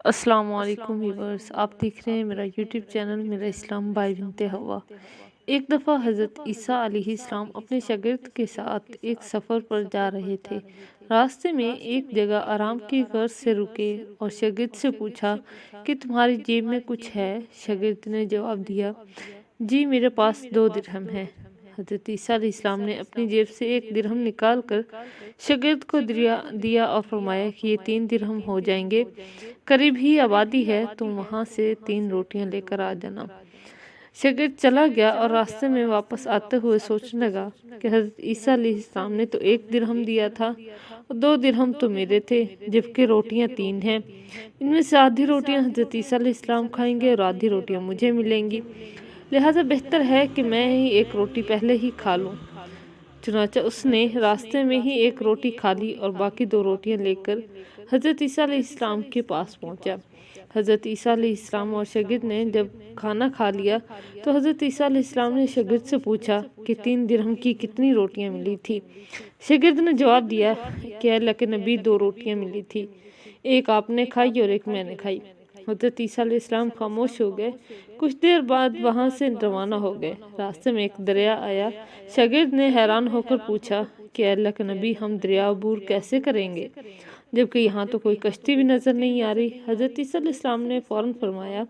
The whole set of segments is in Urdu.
السلام علیکم ویورز، آپ دیکھ رہے ہیں میرا یوٹیوب چینل میرا اسلام بائی بنت ہوا۔ ایک دفعہ حضرت عیسیٰ علیہ السلام اپنے شاگرد کے ساتھ ایک سفر پر جا رہے تھے۔ راستے میں ایک جگہ آرام کی غرض سے رکے اور شاگرد سے پوچھا کہ تمہاری جیب میں کچھ ہے؟ شاگرد نے جواب دیا، جی میرے پاس 2 درہم ہے۔ حضرت عیسیٰ علیہ السلام نے اپنی جیب سے 1 درہم نکال کر شاگرد کو دیا اور فرمایا کہ یہ 3 درہم ہو جائیں گے، قریب ہی آبادی ہے، تم وہاں سے 3 روٹیاں لے کر آ جانا۔ شاگرد چلا گیا اور راستے میں واپس آتے ہوئے سوچنے لگا کہ حضرت عیسیٰ علیہ السلام نے تو 1 درہم دیا تھا اور 2 درہم تو میرے تھے، جبکہ روٹیاں 3 ہیں۔ ان میں سے آدھی روٹیاں حضرت عیسیٰ علیہ السلام کھائیں گے اور آدھی روٹیاں مجھے ملیں گی، لہٰذا بہتر ہے کہ میں ہی 1 روٹی پہلے ہی کھا لوں۔ چنانچہ اس نے راستے میں ہی 1 روٹی کھا لی اور باقی 2 روٹیاں لے کر حضرت عیسیٰ علیہ السلام کے پاس پہنچا۔ حضرت عیسیٰ علیہ السلام اور شاگرد نے جب کھانا کھا لیا تو حضرت عیسیٰ علیہ السلام نے شاگرد سے پوچھا کہ 3 درہم کی کتنی روٹیاں ملی تھی؟ شاگرد نے جواب دیا کہ اللہ کے نبی 2 روٹیاں ملی تھی، ایک آپ نے کھائی اور ایک میں نے کھائی۔ حضرت عیسیٰ علیہ السلام خاموش ہو گئے، کچھ دیر بعد وہاں سے روانہ ہو گئے۔ راستے میں ایک دریا آیا، شاگرد نے حیران ہو کر پوچھا کہ اللہ کے نبی ہم دریا عبور کیسے کریں گے، جبکہ یہاں تو کوئی کشتی بھی نظر نہیں آ رہی؟ حضرت عیسیٰ علیہ السلام نے فوراً فرمایا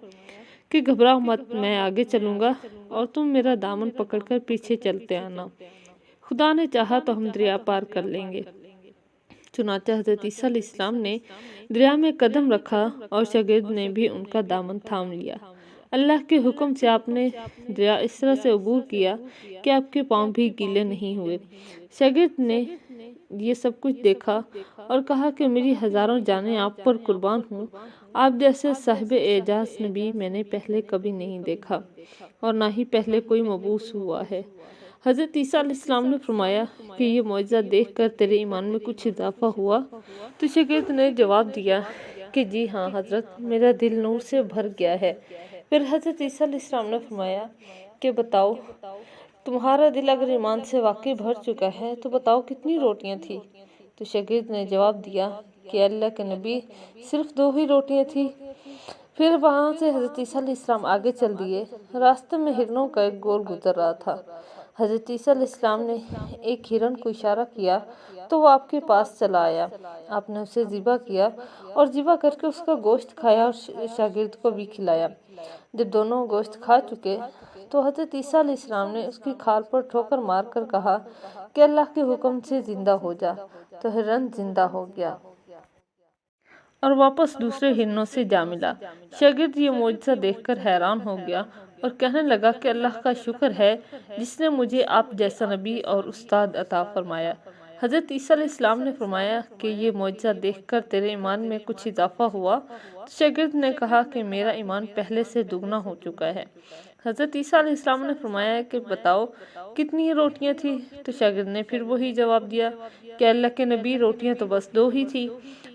کہ گھبراؤ مت، میں آگے چلوں گا اور تم میرا دامن پکڑ کر پیچھے چلتے آنا، خدا نے چاہا تو ہم دریا پار کر لیں گے۔ چنانچہ حضرت عیسیٰ علیہ السلام نے دریا میں قدم رکھا اور شاگرد نے بھی ان کا دامن تھام لیا۔ اللہ کے حکم سے آپ نے دریا اس طرح سے عبور کیا کہ آپ کے پاؤں بھی گیلے نہیں ہوئے۔ شاگرد نے یہ سب کچھ دیکھا اور کہا کہ میری ہزاروں جانیں آپ پر قربان ہوں، آپ جیسے صاحب اعجاز نبی میں نے پہلے کبھی نہیں دیکھا اور نہ ہی پہلے کوئی مبعوث ہوا ہے۔ حضرت عیسیٰ علیہ السلام نے فرمایا کہ یہ معجزہ دیکھ کر تیرے ایمان میں کچھ اضافہ ہوا؟ تو شاگرد نے جواب دیا کہ جی ہاں حضرت، میرا دل نور سے بھر گیا ہے۔ پھر حضرت عیسیٰ علیہ السلام نے فرمایا کہ بتاؤ، تمہارا دل اگر ایمان سے واقعی بھر چکا ہے تو بتاؤ کتنی روٹیاں تھی؟ تو شاگرد نے جواب دیا کہ اللہ کے نبی صرف 2 ہی روٹیاں تھی۔ پھر وہاں سے حضرت عیسیٰ علیہ السلام آگے چل دیے۔ راستے میں ہرنوں کا ایک گور گزر رہا تھا۔ حضرت عیسیٰ علیہ السلام نے ایک ہرن کو اشارہ کیا تو وہ آپ کے پاس چلا آیا۔ آپ نے اسے ذبح کیا اور ذبح کر کے اس کا گوشت کھایا اور شاگرد کو بھی کھلایا۔ جب دونوں گوشت کھا چکے تو حضرت عیسیٰ علیہ السلام نے اس کی کھال پر ٹھوکر مار کر کہا کہ اللہ کے حکم سے زندہ ہو جا، تو ہرن زندہ ہو گیا اور واپس دوسرے ہرنوں سے جا ملا۔ شاگرد یہ معجزہ دیکھ کر حیران ہو گیا اور کہنے لگا کہ اللہ کا شکر ہے جس نے مجھے آپ جیسا نبی اور استاد عطا فرمایا۔ حضرت عیسیٰ علیہ السلام نے فرمایا کہ یہ معجزہ دیکھ کر تیرے ایمان میں کچھ اضافہ ہوا؟ تو شاگرد نے کہا کہ میرا ایمان پہلے سے دگنا ہو چکا ہے۔ حضرت عیسیٰ علیہ السلام نے فرمایا کہ بتاؤ کتنی روٹیاں تھی؟ تو شاگرد نے پھر وہی جواب دیا کہ اللہ کے نبی روٹیاں تو بس 2 ہی تھی۔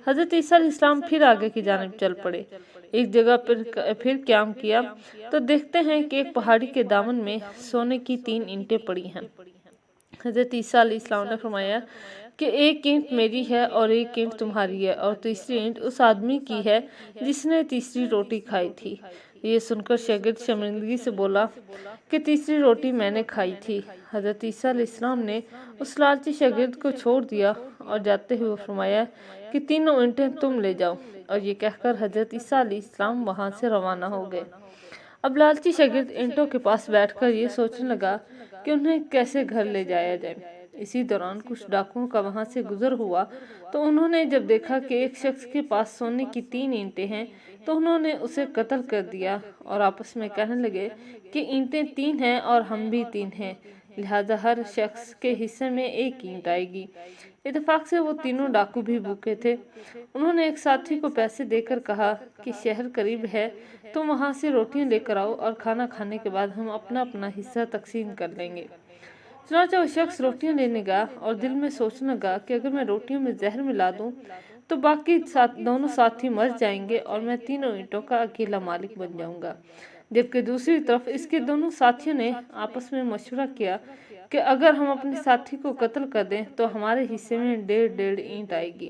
حضرت عیسیٰ علیہ السلام پھر آگے کی جانب چل پڑے۔ ایک جگہ پھر قیام کیا تو دیکھتے ہیں کہ ایک پہاڑی کے دامن میں سونے کی 3 اینٹیں پڑی ہیں۔ حضرت عیسیٰ علیہ السلام نے فرمایا کہ ایک اینٹ میری ہے اور ایک اینٹ تمہاری ہے اور تیسری اینٹ اس آدمی کی ہے جس نے تیسری روٹی کھائی تھی۔ یہ سن کر شاگرد شرمندگی سے بولا کہ تیسری روٹی میں نے کھائی تھی۔ حضرت عیسیٰ علیہ السلام نے اس لالچی شاگرد کو چھوڑ دیا اور جاتے ہوئے فرمایا کہ 3 اینٹیں تم لے جاؤ، اور یہ کہہ کر حضرت عیسیٰ علیہ السلام وہاں سے روانہ ہو گئے۔ اب لالچی شاگرد اینٹوں کے پاس بیٹھ کر یہ سوچنے لگا کہ انہیں کیسے گھر لے جایا جائے۔ اسی دوران کچھ ڈاکوؤں کا وہاں سے گزر ہوا تو انہوں نے جب دیکھا کہ ایک شخص کے پاس سونے کی 3 اینٹیں ہیں تو انہوں نے اسے قتل کر دیا اور آپس میں کہنے لگے کہ اینٹیں 3 ہیں اور ہم بھی 3 ہیں، لہٰذا ہر شخص کے حصے میں 1 اینٹ آئے گی۔ اتفاق سے وہ تینوں ڈاکو بھی بھوکے تھے۔ انہوں نے ایک ساتھی کو پیسے دے کر کہا کہ شہر قریب ہے، تم وہاں سے روٹیاں لے کر آؤ اور کھانا کھانے کے بعد ہم اپنا اپنا حصہ تقسیم کر لیں گے۔ چنانچہ وہ شخص روٹیاں لینے گیا اور دل میں سوچنے لگا کہ اگر میں روٹیوں میں زہر ملا دوں تو باقی دونوں ساتھی مر جائیں گے اور میں 3 اینٹوں کا اکیلا مالک بن جاؤں گا۔ جبکہ دوسری طرف اس کے دونوں ساتھیوں نے آپس میں مشورہ کیا کہ اگر ہم اپنے ساتھی کو قتل کر دیں تو ہمارے حصے میں 1.5 اینٹ آئے گی۔